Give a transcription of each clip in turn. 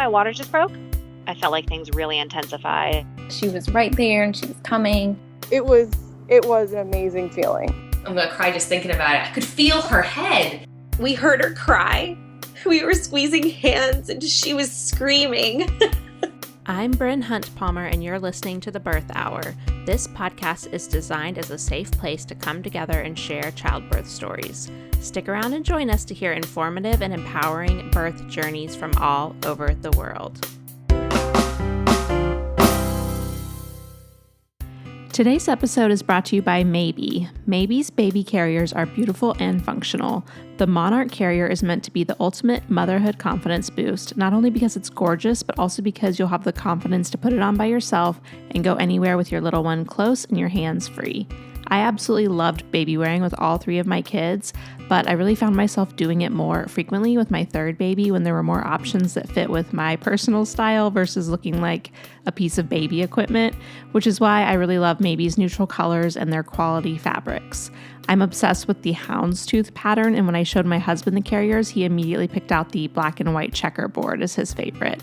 my water just broke. I felt like things really intensified. She was right there and she was coming. It was an amazing feeling. I'm going to cry just thinking about it. I could feel her head. We heard her cry. We were squeezing hands and she was screaming. I'm Bryn Hunt Palmer, and you're listening to The Birth Hour. This podcast is designed as a safe place to come together and share childbirth stories. Stick around and join us to hear informative and empowering birth journeys from all over the world. Today's episode is brought to you by Maybe. Maybe's baby carriers are beautiful and functional. The Monarch carrier is meant to be the ultimate motherhood confidence boost, not only because it's gorgeous, but also because you'll have the confidence to put it on by yourself and go anywhere with your little one close and your hands free. I absolutely loved baby wearing with all three of my kids, but I really found myself doing it more frequently with my third baby when there were more options that fit with my personal style versus looking like a piece of baby equipment, which is why I really love Maybe's neutral colors and their quality fabrics. I'm obsessed with the houndstooth pattern, and when I showed my husband the carriers, he immediately picked out the black and white checkerboard as his favorite.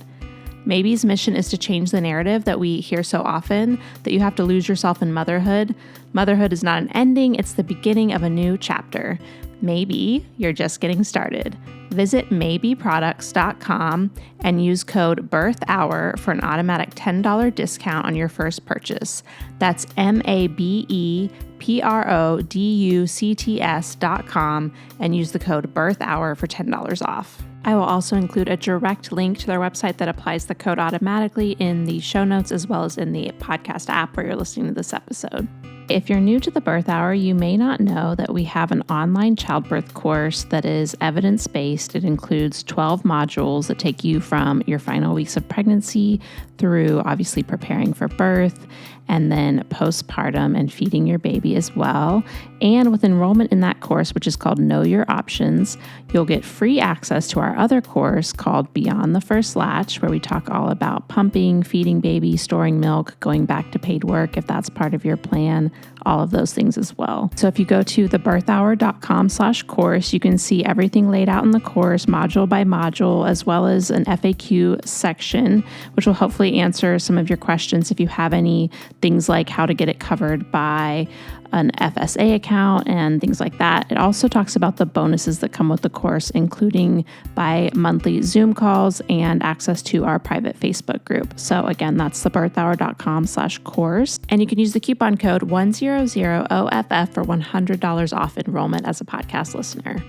Maybe's mission is to change the narrative that we hear so often, that you have to lose yourself in motherhood. Motherhood is not an ending, it's the beginning of a new chapter. Maybe you're just getting started. Visit maybeproducts.com and use code BIRTHHOUR for an automatic $10 discount on your first purchase. That's MABEPRODUCTS.com and use the code BIRTHHOUR for $10 off. I will also include a direct link to their website that applies the code automatically in the show notes as well as in the podcast app where you're listening to this episode. If you're new to the Birth Hour, you may not know that we have an online childbirth course that is evidence-based. It includes 12 modules that take you from your final weeks of pregnancy through obviously preparing for birth and then postpartum and feeding your baby as well. And with enrollment in that course, which is called Know Your Options, you'll get free access to our other course called Beyond the First Latch, where we talk all about pumping, feeding baby, storing milk, going back to paid work if that's part of your plan, all of those things as well. So if you go to thebirthhour.com/course, you can see everything laid out in the course, module by module, as well as an FAQ section, which will hopefully answer some of your questions if you have any, things like how to get it covered by an FSA account and things like that. It also talks about the bonuses that come with the course, including bi-monthly Zoom calls and access to our private Facebook group. So again, that's thebirthhour.com/course. And you can use the coupon code 100OFF for $100 off enrollment as a podcast listener.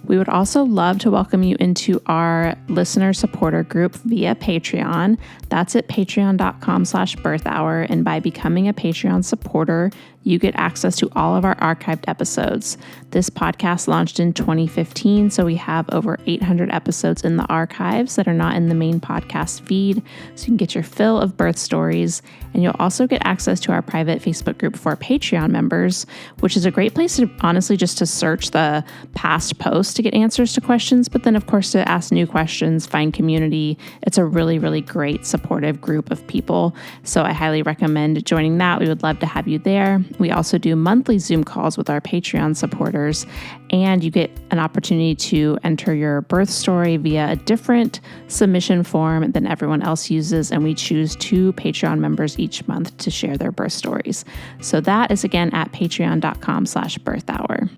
We would also love to welcome you into our listener supporter group via Patreon. That's at patreon.com/birthhour. And by becoming a Patreon supporter, you get access to all of our archived episodes. This podcast launched in 2015, so we have over 800 episodes in the archives that are not in the main podcast feed, so you can get your fill of birth stories. And you'll also get access to our private Facebook group for Patreon members, which is a great place to honestly just to search the past posts to get answers to questions, but then of course to ask new questions, find community. It's a really, really great supportive group of people. So I highly recommend joining that. We would love to have you there. We also do monthly Zoom calls with our Patreon supporters, and you get an opportunity to enter your birth story via a different submission form than everyone else uses, and we choose 2 Patreon members each month to share their birth stories. So that is again at patreon.com/birthhour.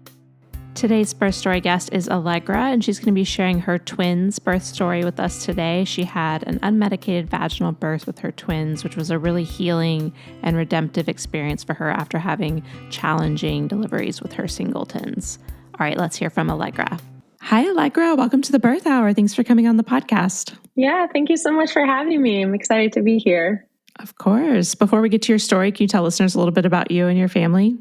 Today's birth story guest is Allegra, and she's going to be sharing her twins' birth story with us today. She had an unmedicated vaginal birth with her twins, which was a really healing and redemptive experience for her after having challenging deliveries with her singletons. All right, let's hear from Allegra. Hi, Allegra. Welcome to the Birth Hour. Thanks for coming on the podcast. Yeah, thank you so much for having me. I'm excited to be here. Of course. Before we get to your story, can you tell listeners a little bit about you and your family?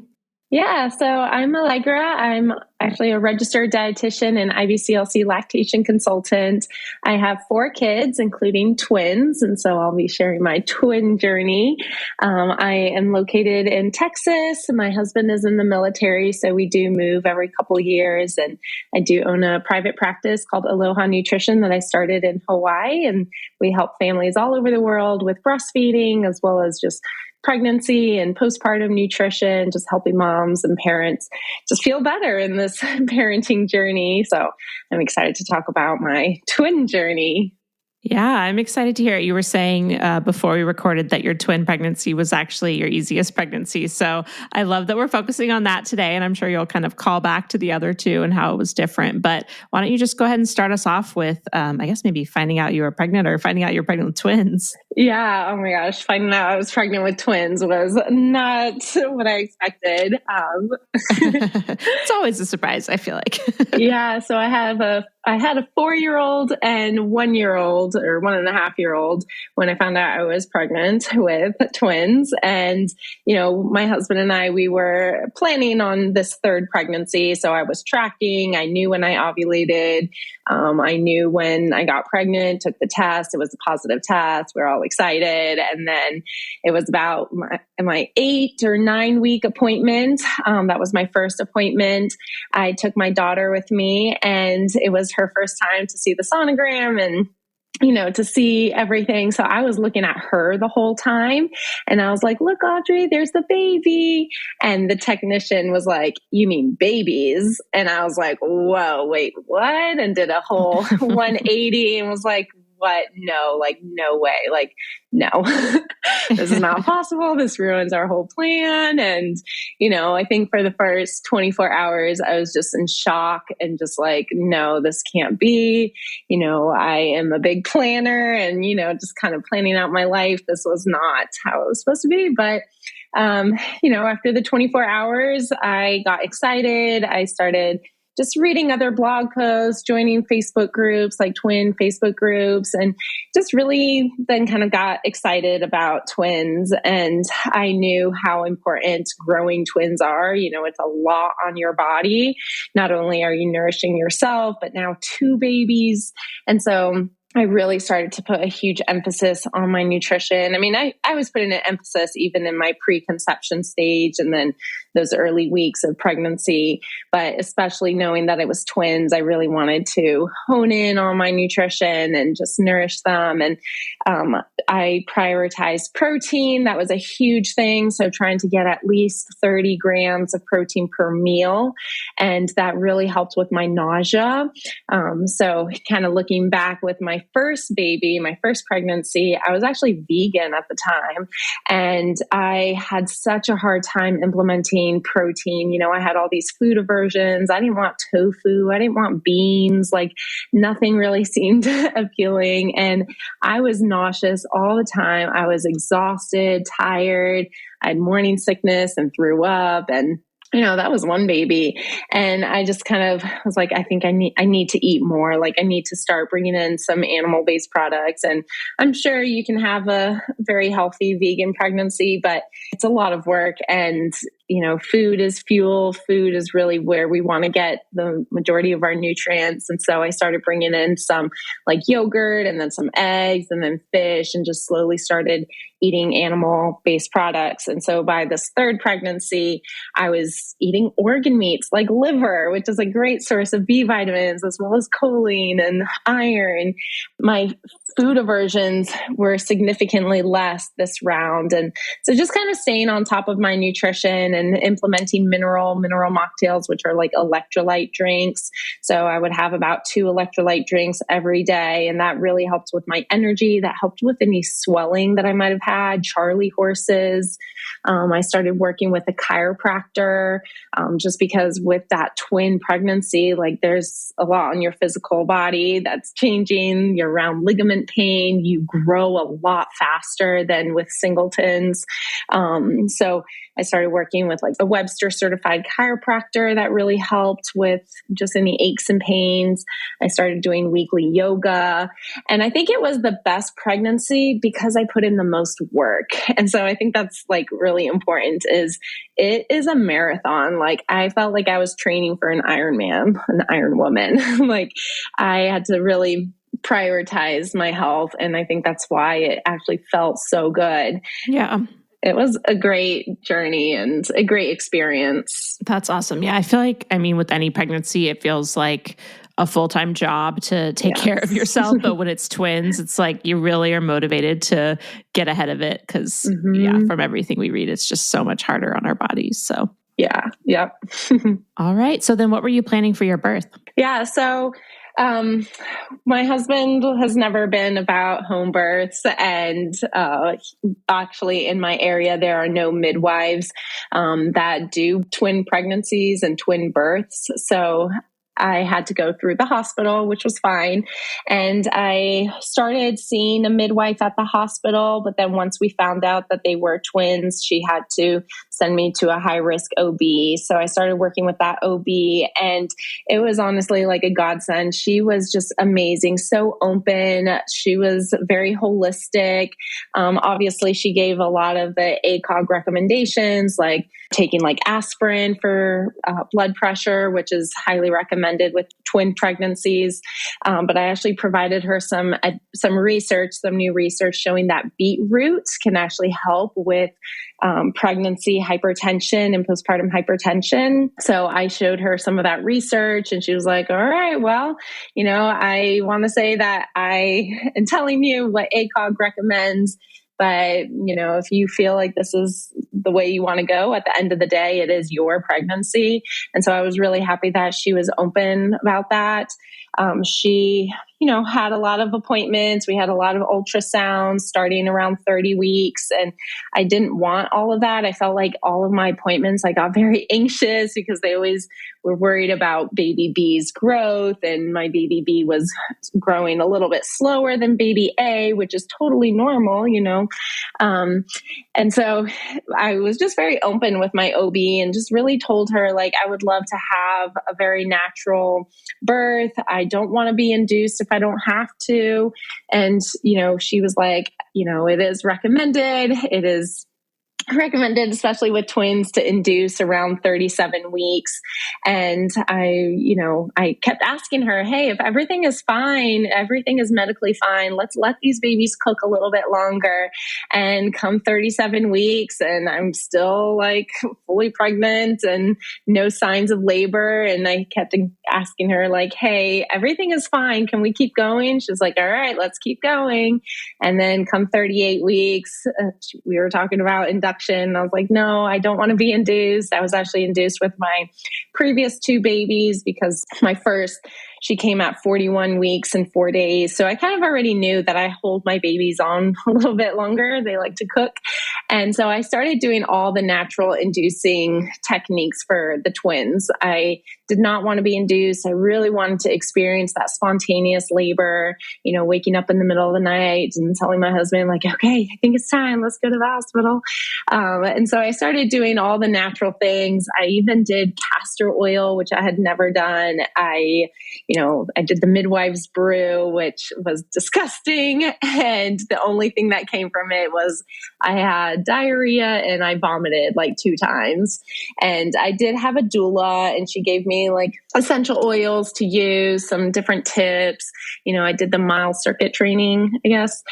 Yeah, so I'm Allegra. I'm actually a registered dietitian and IBCLC lactation consultant. I have 4 kids, including twins, and so I'll be sharing my twin journey. I am located in Texas. My husband is in the military, so we do move every couple years, and I do own a private practice called Aloha Nutrition that I started in Hawaii, and we help families all over the world with breastfeeding as well as just pregnancy and postpartum nutrition, just helping moms and parents just feel better in this parenting journey. So I'm excited to talk about my twin journey. Yeah, I'm excited to hear it. You were saying before we recorded that your twin pregnancy was actually your easiest pregnancy. So I love that we're focusing on that today. And I'm sure you'll kind of call back to the other two and how it was different. But why don't you just go ahead and start us off with, I guess, maybe finding out you were pregnant or finding out you're pregnant with twins. Yeah. Oh my gosh. Finding out I was pregnant with twins was not what I expected. It's always a surprise, I feel like. Yeah. So I had a 4-year-old and 1-year-old or 1.5-year-old when I found out I was pregnant with twins. And, my husband and I, we were planning on this third pregnancy. So I was tracking. I knew when I ovulated. I knew when I got pregnant, took the test. It was a positive test. We were all excited. And then it was about my 8 or 9 week appointment. That was my first appointment. I took my daughter with me, and it was her first time to see the sonogram and to see everything. So I was looking at her the whole time, and I was like, look, Audrey, there's the baby. And the technician was like, you mean babies? And I was like, whoa, wait, what? And did a whole 180 and was like, what? No, no way. No, this is not possible. This ruins our whole plan. And, I think for the first 24 hours, I was just in shock and just like, no, this can't be. I am a big planner and, just kind of planning out my life. This was not how it was supposed to be. But, after the 24 hours, I got excited. I started just reading other blog posts, joining Facebook groups like twin Facebook groups, and just really then kind of got excited about twins. And I knew how important growing twins are. It's a lot on your body. Not only are you nourishing yourself, but now 2 babies. And so I really started to put a huge emphasis on my nutrition. I mean, I was putting an emphasis even in my preconception stage and then those early weeks of pregnancy, but especially knowing that it was twins, I really wanted to hone in on my nutrition and just nourish them. And I prioritized protein. That was a huge thing. So trying to get at least 30 grams of protein per meal. And that really helped with my nausea. So kind of looking back with my first baby, my first pregnancy, I was actually vegan at the time. And I had such a hard time implementing protein. I had all these food aversions. I didn't want tofu. I didn't want beans. Nothing really seemed appealing. And I was nauseous all the time. I was exhausted, tired. I had morning sickness and threw up. And that was one baby. And I just kind of was like, I think I need to eat more. I need to start bringing in some animal-based products. And I'm sure you can have a very healthy vegan pregnancy, but it's a lot of work. And food is fuel. Food is really where we want to get the majority of our nutrients. And so I started bringing in some yogurt and then some eggs and then fish and just slowly started eating animal-based products. And so by this third pregnancy, I was eating organ meats like liver, which is a great source of B vitamins, as well as choline and iron. My food aversions were significantly less this round. And so just kind of staying on top of my nutrition and implementing mineral mocktails, which are like electrolyte drinks. So I would have about 2 electrolyte drinks every day. And that really helped with my energy. That helped with any swelling that I might have had, Charlie horses. I started working with a chiropractor just because with that twin pregnancy, there's a lot on your physical body that's changing. You're around ligament pain. You grow a lot faster than with singletons. So I started working with a Webster certified chiropractor that really helped with just any aches and pains. I started doing weekly yoga. And I think it was the best pregnancy because I put in the most work. And so I think that's really important is it is a marathon. I felt like I was training for an Ironman, an Iron Woman. I had to really prioritize my health. And I think that's why it actually felt so good. Yeah. It was a great journey and a great experience. That's awesome. Yeah. I feel like, with any pregnancy, it feels like a full-time job to take care of yourself. But when it's twins, it's you really are motivated to get ahead of it because from everything we read, it's just so much harder on our bodies. So yeah. Yep. All right. So then what were you planning for your birth? Yeah. So My husband has never been about home births, and actually in my area, there are no midwives that do twin pregnancies and twin births. So I had to go through the hospital, which was fine. And I started seeing a midwife at the hospital. But then once we found out that they were twins, she had to send me to a high risk OB. So I started working with that OB, and it was honestly like a godsend. She was just amazing, so open. She was very holistic. Obviously, she gave a lot of the ACOG recommendations, like taking like aspirin for blood pressure, which is highly recommended with twin pregnancies. But I actually provided her some research, some new research showing that beetroot can actually help with pregnancy hypertension and postpartum hypertension. So I showed her some of that research, and she was like, all right, well, I want to say that I am telling you what ACOG recommends. But, if you feel like this is the way you want to go, at the end of the day, it is your pregnancy. And so I was really happy that she was open about that. She, had a lot of appointments. We had a lot of ultrasounds starting around 30 weeks. And I didn't want all of that. I felt like all of my appointments, I got very anxious because they always were worried about baby B's growth. And my baby B was growing a little bit slower than baby A, which is totally normal, And so I was just very open with my OB and just really told her, like, I would love to have a very natural birth. I don't want to be induced if I don't have to. And, she was like, it is recommended. It is recommended, especially with twins, to induce around 37 weeks. And I kept asking her, hey, if everything is fine, everything is medically fine, let's let these babies cook a little bit longer. And come 37 weeks, and I'm still like fully pregnant and no signs of labor. And I kept asking her, like, hey, everything is fine. Can we keep going? She's like, all right, let's keep going. And then come 38 weeks, we were talking about induction. I was like, no, I don't want to be induced. I was actually induced with my previous two babies because my first, she came at 41 weeks and 4 days. So I kind of already knew that I hold my babies on a little bit longer. They like to cook. And so I started doing all the natural inducing techniques for the twins. I did not want to be induced. I really wanted to experience that spontaneous labor, waking up in the middle of the night and telling my husband, like, okay, I think it's time. Let's go to the hospital. And so I started doing all the natural things. I even did castor oil, which I had never done. I did the midwives brew, which was disgusting. And the only thing that came from it was I had diarrhea and I vomited like 2 times. And I did have a doula, and she gave me like essential oils to use, some different tips. I did the mile circuit training, I guess.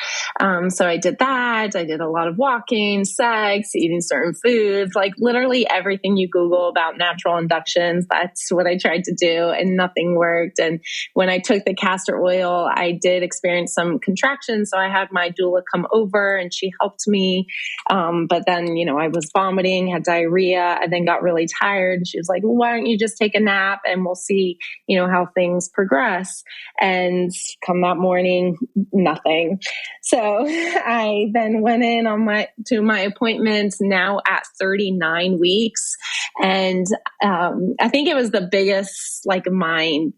So I did that. I did a lot of walking, sex, eating certain foods, like literally everything you Google about natural inductions. That's what I tried to do, and nothing worked. And when I took the castor oil, I did experience some contractions. So I had my doula come over, and she helped me. But then, I was vomiting, had diarrhea, and then got really tired. She was like, well, why don't you just take a nap and we'll see, how things progress. And come that morning, nothing. So I then went in to my appointments now at 39 weeks. And I think it was the biggest mind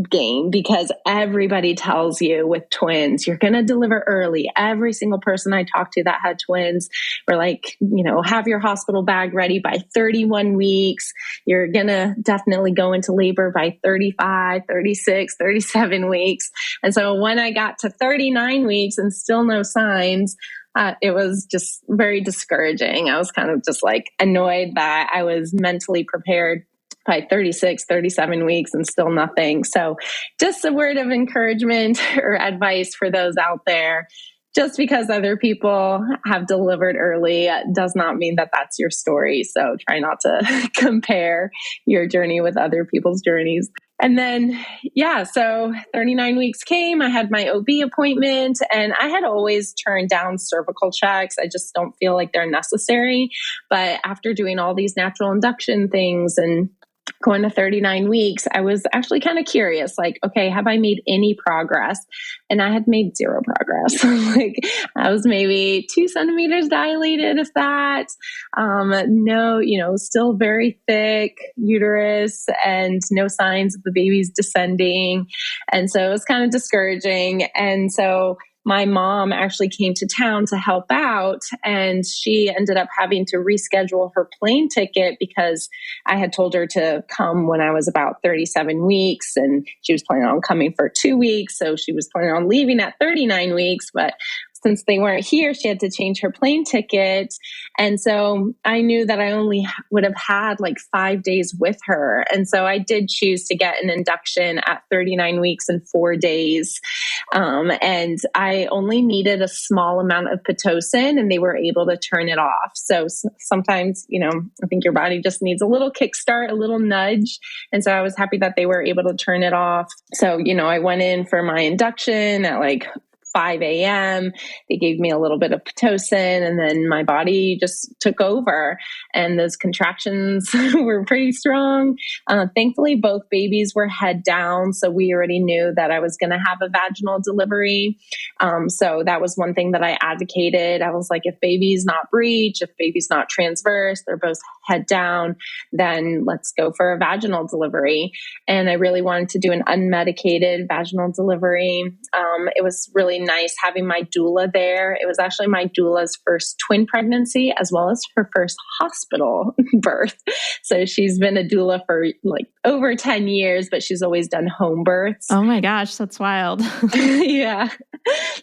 game, because everybody tells you with twins, you're going to deliver early. Every single person I talked to that had twins were like, have your hospital bag ready by 31 weeks. You're going to definitely go into labor by 35, 36, 37 weeks. And so when I got to 39 weeks and still no signs, it was just very discouraging. I was kind of just annoyed that I was mentally prepared by 36, 37 weeks and still nothing. So just a word of encouragement or advice for those out there. Just because other people have delivered early does not mean that that's your story. So try not to compare your journey with other people's journeys. And then, so 39 weeks came, I had my OB appointment, and I had always turned down cervical checks. I just don't feel like they're necessary. But after doing all these natural induction things and going to 39 weeks, I was actually kind of curious, like, okay, have I made any progress? And I had made zero progress. Like I was maybe 2 centimeters dilated, if that. No, still very thick uterus and no signs of the baby's descending. And so it was kind of discouraging. And so my mom actually came to town to help out, and she ended up having to reschedule her plane ticket because I had told her to come when I was about 37 weeks, and she was planning on coming for 2 weeks. So she was planning on leaving at 39 weeks, but since they weren't here, she had to change her plane ticket. And so I knew that I only would have had like 5 days with her. And so I did choose to get an induction at 39 weeks and 4 days. And I only needed a small amount of Pitocin, and they were able to turn it off. So sometimes, I think your body just needs a little kickstart, a little nudge. And so I was happy that they were able to turn it off. So, I went in for my induction at like 5 a.m. They gave me a little bit of Pitocin, and then my body just took over, and those contractions were pretty strong. Thankfully, both babies were head down, so we already knew that I was going to have a vaginal delivery. So that was one thing that I advocated. I was like, if baby's not breech, if baby's not transverse, they're both head down, then let's go for a vaginal delivery. And I really wanted to do an unmedicated vaginal delivery. It was really nice having my doula there. It was actually my doula's first twin pregnancy as well as her first hospital birth. So she's been a doula for like over 10 years, but she's always done home births. Oh my gosh, that's wild. Yeah.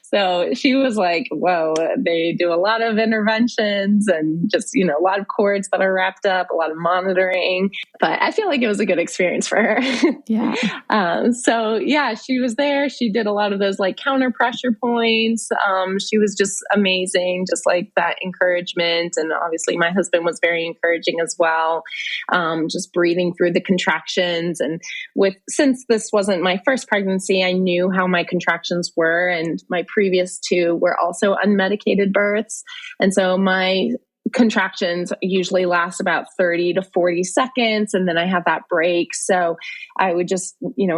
So she was like, whoa, they do a lot of interventions and just, a lot of cords that are wrapped up, a lot of monitoring. But I feel like it was a good experience for her. Yeah. So yeah, she was there. She did a lot of those like counter pressure points. She was just amazing, just like that encouragement. And obviously my husband was very encouraging as well. Just breathing through the contractions. And since this wasn't my first pregnancy, I knew how my contractions were. And my previous 2 were also unmedicated births. And so my contractions usually last about 30 to 40 seconds. And then I have that break. So I would just,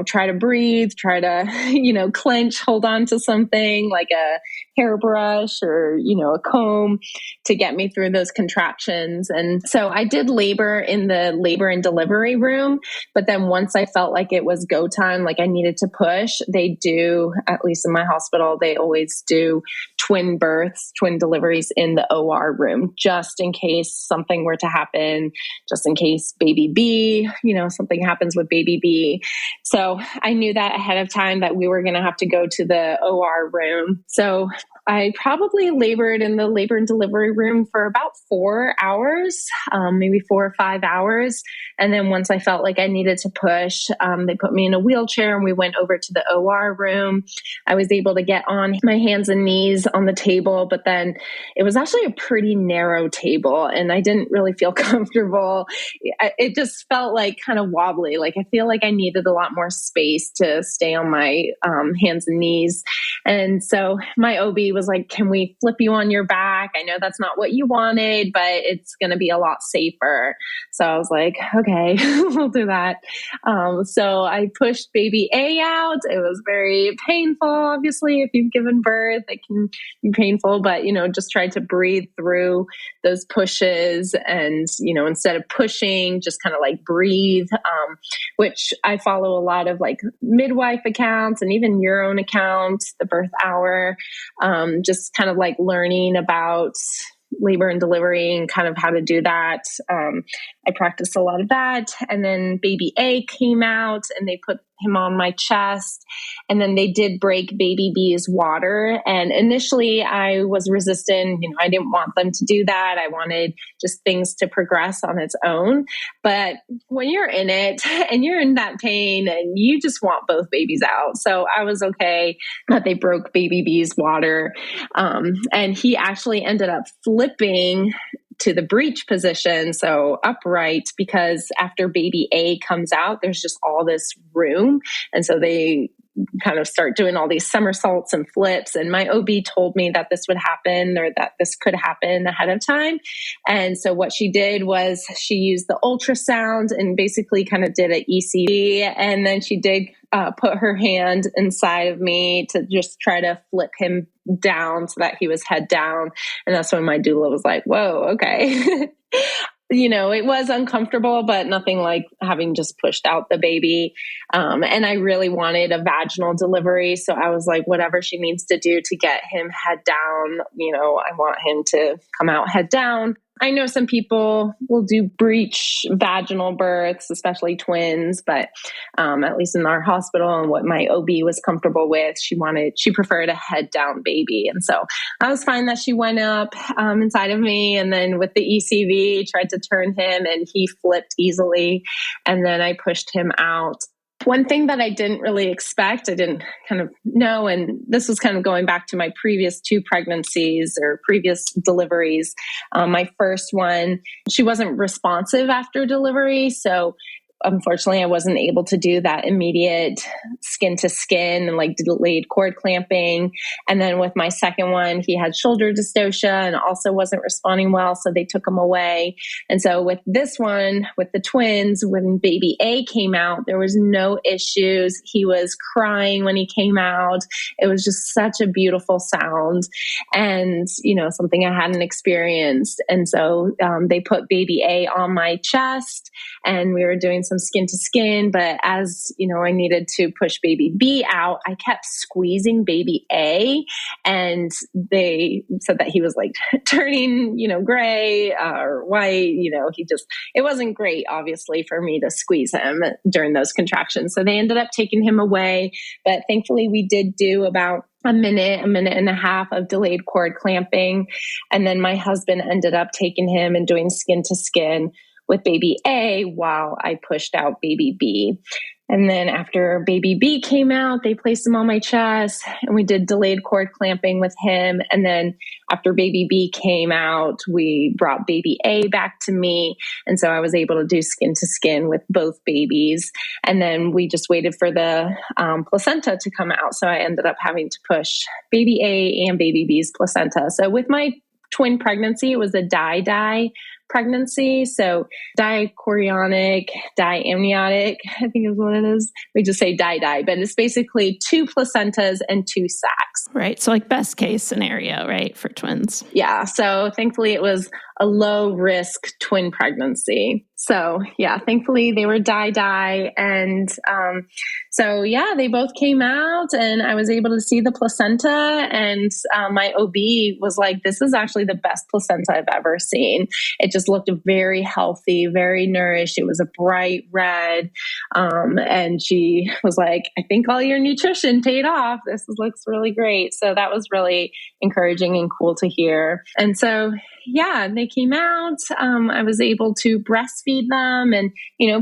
try to breathe, try to, clench, hold on to something like a hairbrush or, a comb to get me through those contractions. And so I did labor in the labor and delivery room. But then once I felt like it was go time, like I needed to push, they do, at least in my hospital, they always do twin births, twin deliveries in the OR room, just in case something were to happen, just in case baby B, something happens with baby B. So I knew that ahead of time that we were going to have to go to the OR room. So I probably labored in the labor and delivery room for about 4 hours, maybe 4 or 5 hours. And then once I felt like I needed to push, they put me in a wheelchair and we went over to the OR room. I was able to get on my hands and knees on the table, but then it was actually a pretty narrow table and I didn't really feel comfortable. It just felt like kind of wobbly. Like I feel like I needed a lot more space to stay on my hands and knees. And so my OB was like, can we flip you on your back? I know that's not what you wanted, but it's going to be a lot safer. So I was like, okay, we'll do that. So I pushed baby A out. It was very painful. Obviously, if you've given birth, it can be painful, but, just try to breathe through those pushes and, instead of pushing, just kind of like breathe, which I follow a lot of like midwife accounts and even your own account, the birth hour, just kind of like learning about labor and delivery and kind of how to do that. I practiced a lot of that. And then baby A came out and they put him on my chest. And then they did break baby B's water. And initially I was resistant. I didn't want them to do that. I wanted just things to progress on its own. But when you're in it and you're in that pain and you just want both babies out. So I was okay that they broke baby B's water. And he actually ended up flipping to the breech position, so upright, because after baby A comes out, there's just all this room. And so they kind of start doing all these somersaults and flips. And my OB told me that this would happen or that this could happen ahead of time. And so what she did was she used the ultrasound and basically kind of did an ECG. And then she did put her hand inside of me to just try to flip him down so that he was head down. And that's when my doula was like, whoa, okay. It was uncomfortable, but nothing like having just pushed out the baby. And I really wanted a vaginal delivery. So I was like, whatever she needs to do to get him head down, I want him to come out head down. I know some people will do breech vaginal births, especially twins, but at least in our hospital and what my OB was comfortable with, she preferred a head down baby. And so I was fine that she went up inside of me, and then with the ECV, tried to turn him and he flipped easily. And then I pushed him out. One thing that I didn't really expect, I didn't kind of know, and this was kind of going back to my previous 2 pregnancies or previous deliveries. My first one, she wasn't responsive after delivery. So unfortunately, I wasn't able to do that immediate skin to skin and like delayed cord clamping. And then with my second one, he had shoulder dystocia and also wasn't responding well. So they took him away. And so with this one, with the twins, when baby A came out, there was no issues. He was crying when he came out. It was just such a beautiful sound and, something I hadn't experienced. And so they put baby A on my chest and we were doing some skin to skin, but as I needed to push baby B out, I kept squeezing baby A, and they said that he was like turning, gray or white. It wasn't great, obviously, for me to squeeze him during those contractions. So they ended up taking him away, but thankfully we did do about a minute and a half of delayed cord clamping. And then my husband ended up taking him and doing skin to skin with baby A while I pushed out baby B. And then after baby B came out, they placed him on my chest and we did delayed cord clamping with him. And then after baby B came out, we brought baby A back to me. And so I was able to do skin to skin with both babies. And then we just waited for the placenta to come out. So I ended up having to push baby A and baby B's placenta. So with my twin pregnancy, it was a die pregnancy. So dichorionic, diamniotic, I think is what it is. We just say die, but it's basically 2 placentas and 2 sacs. Right. So like best case scenario, right, for twins. Yeah. So thankfully it was a low risk twin pregnancy. So yeah, thankfully they were die. And so yeah, they both came out and I was able to see the placenta, and my OB was like, this is actually the best placenta I've ever seen. It just looked very healthy, very nourished. It was a bright red. And she was like, I think all your nutrition paid off. This looks really great. So that was really encouraging and cool to hear. And so yeah, they came out. I was able to breastfeed them, and,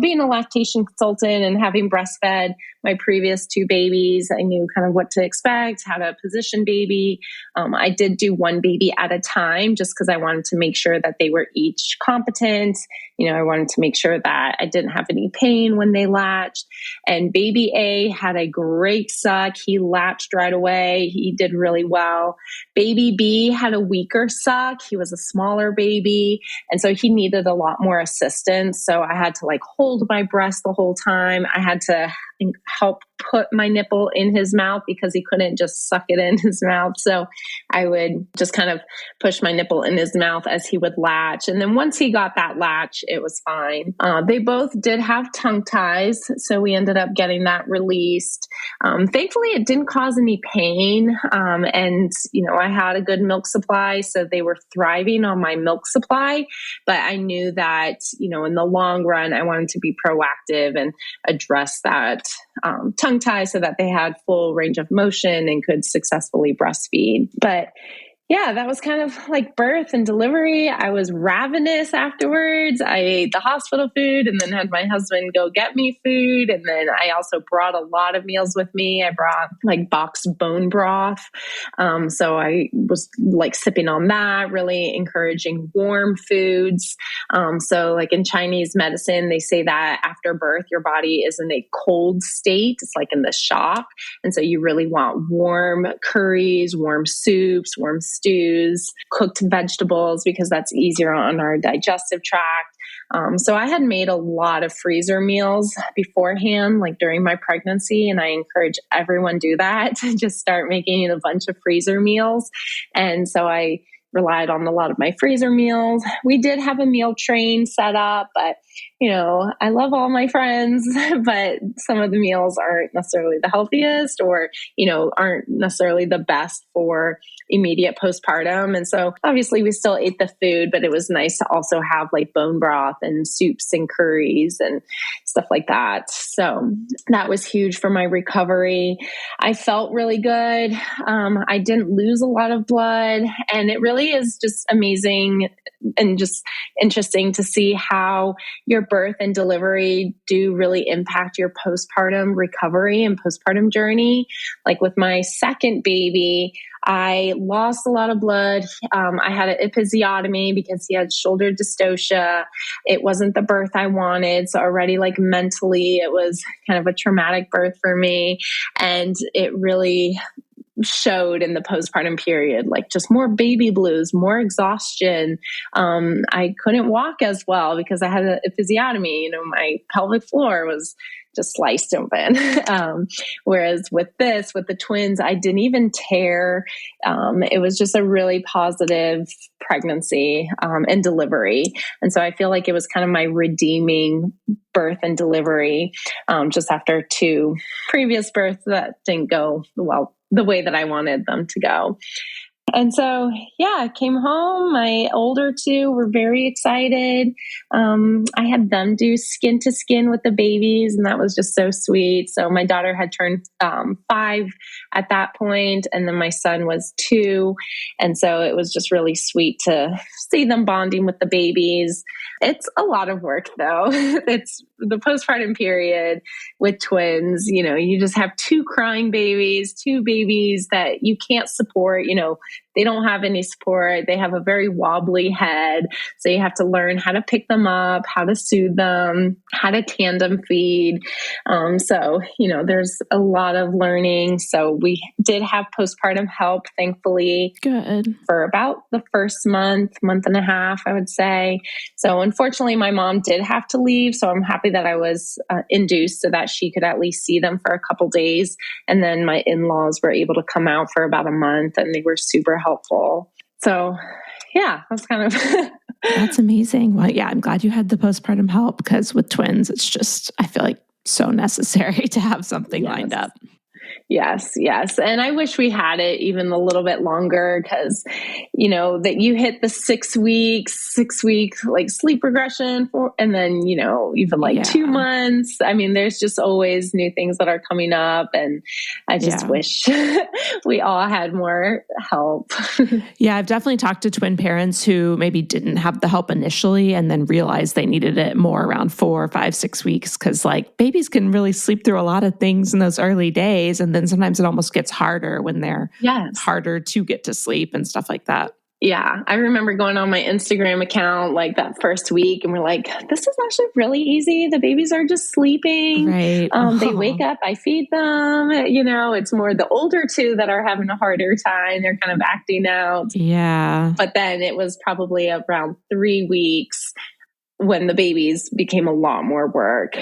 being a lactation consultant and having breastfed my previous 2 babies, I knew kind of what to expect, how to position baby. I did do 1 baby at a time just because I wanted to make sure that they were each competent. I wanted to make sure that I didn't have any pain when they latched. And baby A had a great suck. He latched right away. He did really well. Baby B had a weaker suck. He was a smaller baby. And so he needed a lot more assistance. So I had to like hold my breast the whole time. I had to help put my nipple in his mouth because he couldn't just suck it in his mouth. So I would just kind of push my nipple in his mouth as he would latch. And then once he got that latch, it was fine. They both did have tongue ties. So we ended up getting that released. Thankfully, it didn't cause any pain. And, I had a good milk supply. So they were thriving on my milk supply. But I knew that, in the long run, I wanted to be proactive and address that tongue tie so that they had full range of motion and could successfully breastfeed. But Yeah, that was kind of like birth and delivery. I was ravenous afterwards. I ate the hospital food and then had my husband go get me food. And then I also brought a lot of meals with me. I brought like boxed bone broth. So I was like sipping on that, really encouraging warm foods. So like in Chinese medicine, they say that after birth, your body is in a cold state. It's like in the shock. And so you really want warm curries, warm soups, warm stews, cooked vegetables, because that's easier on our digestive tract. So I had made a lot of freezer meals beforehand, like during my pregnancy, and I encourage everyone do that, to just start making a bunch of freezer meals. And so I relied on a lot of my freezer meals. We did have a meal train set up, but I love all my friends, but some of the meals aren't necessarily the healthiest or, aren't necessarily the best for immediate postpartum. And so obviously we still ate the food, but it was nice to also have like bone broth and soups and curries and stuff like that. So that was huge for my recovery. I felt really good. I didn't lose a lot of blood, and it really is just amazing and just interesting to see how your birth and delivery do really impact your postpartum recovery and postpartum journey. Like with my second baby, I lost a lot of blood. I had an episiotomy because he had shoulder dystocia. It wasn't the birth I wanted. So already like mentally, it was kind of a traumatic birth for me. And it really showed in the postpartum period, like just more baby blues, more exhaustion. I couldn't walk as well because I had an episiotomy. My pelvic floor was just sliced open. Whereas with the twins, I didn't even tear. It was just a really positive pregnancy and delivery. And so I feel like it was kind of my redeeming birth and delivery, just after 2 previous births that didn't go well the way that I wanted them to go. And so, I came home. My older 2 were very excited. I had them do skin to skin with the babies, and that was just so sweet. So my daughter had turned 5 at that point, and then my son was 2. And so it was just really sweet to see them bonding with the babies. It's a lot of work, though. It's the postpartum period with twins. You just have 2 crying babies, 2 babies that you can't support. They don't have any support. They have a very wobbly head. So you have to learn how to pick them up, how to soothe them, how to tandem feed. So there's a lot of learning. So we did have postpartum help, thankfully. Good. For about the first month and a half, I would say. So unfortunately, my mom did have to leave. So I'm happy that I was induced so that she could at least see them for a couple days. And then my in-laws were able to come out for about a month, and they were super helpful. So that's kind of... That's amazing. Well, I'm glad you had the postpartum help, because with twins, it's just, I feel like so necessary to have something lined up. Yes. And I wish we had it even a little bit longer, because, that you hit the 6 week like sleep regression and then, even like 2 months. I mean, there's just always new things that are coming up, and I just wish we all had more help. I've definitely talked to twin parents who maybe didn't have the help initially and then realized they needed it more around 4, 5, 6 weeks, because like babies can really sleep through a lot of things in those early days. And then sometimes it almost gets harder when they're harder to get to sleep and stuff like that. Yeah. I remember going on my Instagram account like that first week, and we're like, this is actually really easy. The babies are just sleeping. Right. They wake up, I feed them. It's more the older 2 that are having a harder time. They're kind of acting out. Yeah. But then it was probably around 3 weeks when the babies became a lot more work,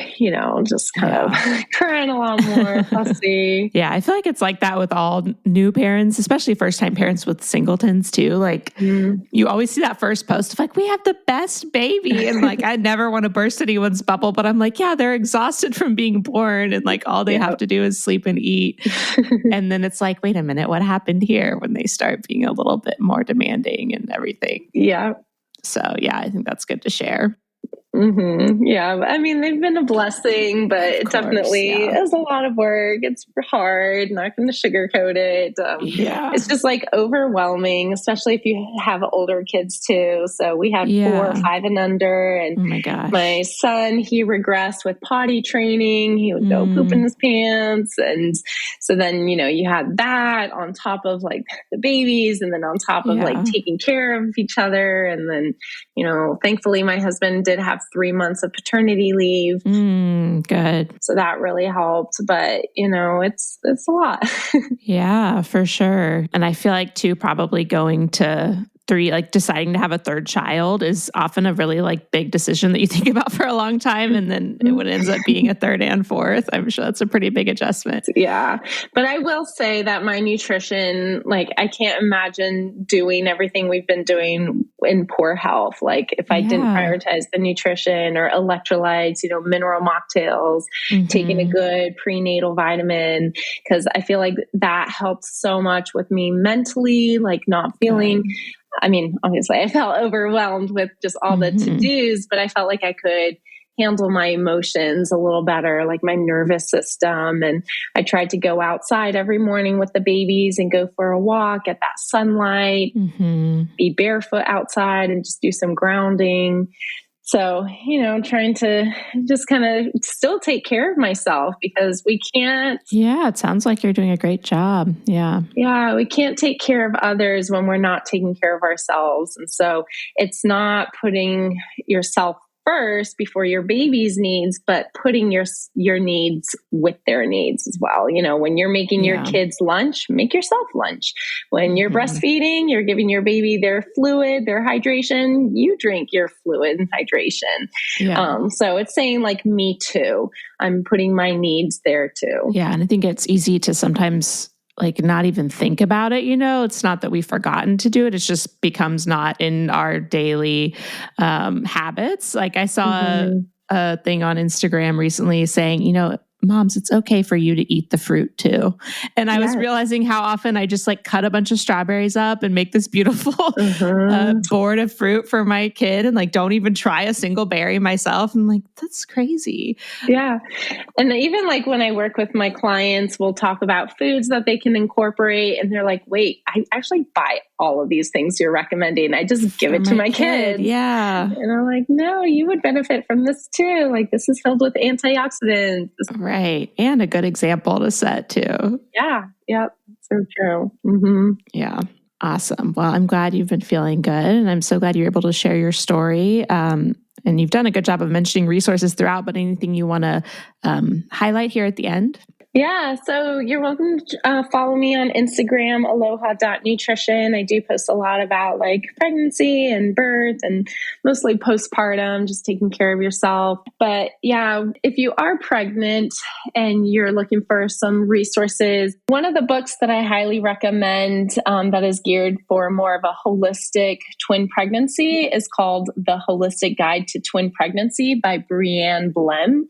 just kind of crying a lot more, fussy. I feel like it's like that with all new parents, especially first-time parents with singletons too. Like you always see that first post of like, we have the best baby. And like, I never want to burst anyone's bubble, but I'm like, they're exhausted from being born. And like, all they have to do is sleep and eat. And then it's like, wait a minute, what happened here when they start being a little bit more demanding and everything? Yeah. So I think that's good to share. Yeah. I mean, they've been a blessing, but it definitely is a lot of work. It's hard. Not going to sugarcoat it. It's just like overwhelming, especially if you have older kids too. So we have 4, 5 and under. And oh my gosh, my son, he regressed with potty training. He would go poop in his pants. And so then, you had that on top of like the babies, and then on top of like taking care of each other. And then, thankfully my husband did have 3 months of paternity leave. Good. So that really helped. But, it's a lot. Yeah, for sure. And I feel like too, probably going to 3, like deciding to have a third child is often a really like big decision that you think about for a long time. And then when it ends up being a third and fourth, I'm sure that's a pretty big adjustment. Yeah. But I will say that my nutrition, like I can't imagine doing everything we've been doing in poor health. Like if I didn't prioritize the nutrition or electrolytes, mineral mocktails, taking a good prenatal vitamin, because I feel like that helped so much with me mentally, like not feeling I mean, obviously I felt overwhelmed with just all the to-dos, but I felt like I could handle my emotions a little better, like my nervous system. And I tried to go outside every morning with the babies and go for a walk, get that sunlight, be barefoot outside and just do some grounding. So, trying to just kind of still take care of myself, because we can't. Yeah, it sounds like you're doing a great job. Yeah. Yeah, we can't take care of others when we're not taking care of ourselves. And so it's not putting yourself first before your baby's needs, but putting your needs with their needs as well. When you're making your kids lunch, make yourself lunch. When you're breastfeeding, you're giving your baby their fluid, their hydration, you drink your fluid and hydration. Yeah. So it's saying like, me too. I'm putting my needs there too. Yeah. And I think it's easy to sometimes like not even think about it. It's not that we've forgotten to do it. It just becomes not in our daily habits. Like I saw a thing on Instagram recently saying, moms, it's okay for you to eat the fruit too. And I was realizing how often I just like cut a bunch of strawberries up and make this beautiful board of fruit for my kid and like don't even try a single berry myself. I'm like, that's crazy. Yeah. And even like when I work with my clients, we'll talk about foods that they can incorporate. And they're like, wait, I actually buy all of these things you're recommending. I just give it to my kid. Yeah. And I'm like, no, you would benefit from this too. Like this is filled with antioxidants. Right. And a good example to set too. Yeah. Yep. So true. Yeah. Awesome. Well, I'm glad you've been feeling good. And I'm so glad you're able to share your story. And you've done a good job of mentioning resources throughout, but anything you want to highlight here at the end? Yeah, so you're welcome to follow me on Instagram, aloha.nutrition. I do post a lot about like pregnancy and birth and mostly postpartum, just taking care of yourself. But yeah, if you are pregnant and you're looking for some resources, one of the books that I highly recommend that is geared for more of a holistic twin pregnancy is called The Holistic Guide to Twin Pregnancy by Brianne Blem.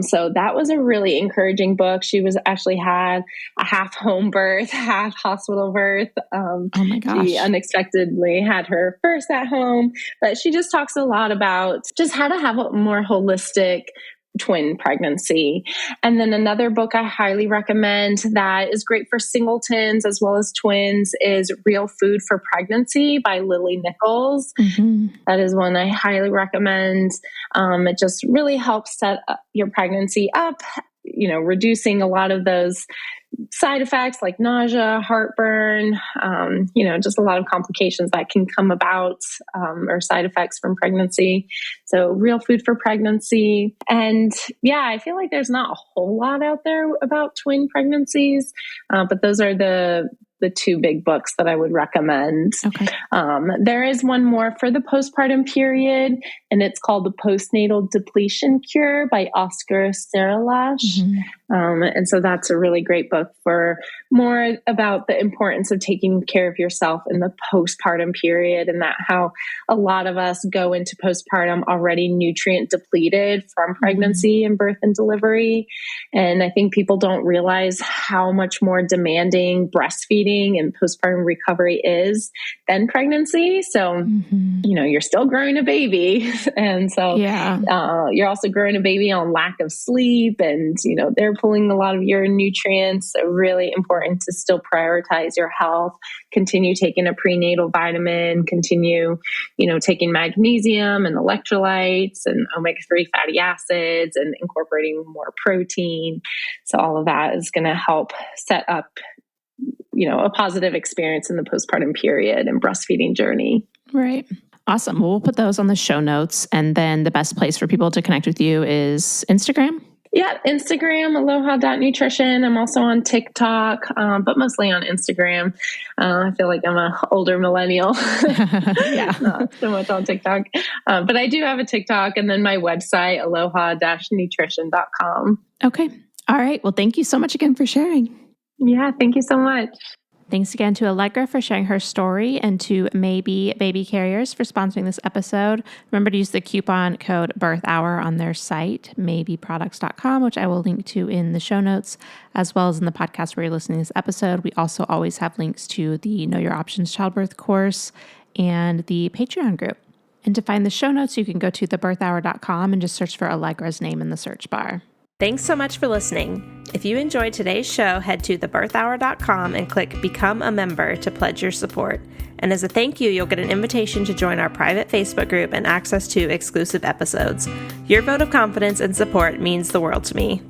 So that was a really encouraging book. She was actually had a half home birth, half hospital birth. Oh my gosh. She unexpectedly had her first at home, but she just talks a lot about just how to have a more holistic twin pregnancy. And then another book I highly recommend that is great for singletons as well as twins is Real Food for Pregnancy by Lily Nichols. That is one I highly recommend. It just really helps set your pregnancy up, reducing a lot of those side effects like nausea, heartburn, just a lot of complications that can come about or side effects from pregnancy. So Real Food for Pregnancy. And yeah, I feel like there's not a whole lot out there about twin pregnancies, but those are the two big books that I would recommend. Okay. There is one more for the postpartum period, and it's called The Postnatal Depletion Cure by Oscar Seralash. And so that's a really great book for more about the importance of taking care of yourself in the postpartum period, and that how a lot of us go into postpartum already nutrient depleted from pregnancy and birth and delivery. And I think people don't realize how much more demanding breastfeeding and postpartum recovery is than pregnancy. So, you're still growing a baby. And so you're also growing a baby on lack of sleep, and, they're pulling a lot of your nutrients. So really important to still prioritize your health, continue taking a prenatal vitamin, continue, taking magnesium and electrolytes and omega-3 fatty acids and incorporating more protein. So all of that is going to help set up, a positive experience in the postpartum period and breastfeeding journey. Right. Awesome. Well, we'll put those on the show notes. And then the best place for people to connect with you is Instagram? Yeah, Instagram, aloha.nutrition. I'm also on TikTok, but mostly on Instagram. I feel like I'm an older millennial. Not so much on TikTok. But I do have a TikTok, and then my website, aloha-nutrition.com. Okay. All right. Well, thank you so much again for sharing. Yeah, thank you so much. Thanks again to Allegra for sharing her story, and to Maybe Baby Carriers for sponsoring this episode. Remember to use the coupon code BIRTHHOUR on their site, maybeproducts.com, which I will link to in the show notes, as well as in the podcast where you're listening to this episode. We also always have links to the Know Your Options childbirth course and the Patreon group. And to find the show notes, you can go to thebirthhour.com and just search for Allegra's name in the search bar. Thanks so much for listening. If you enjoyed today's show, head to thebirthhour.com and click Become a Member to pledge your support. And as a thank you, you'll get an invitation to join our private Facebook group and access to exclusive episodes. Your vote of confidence and support means the world to me.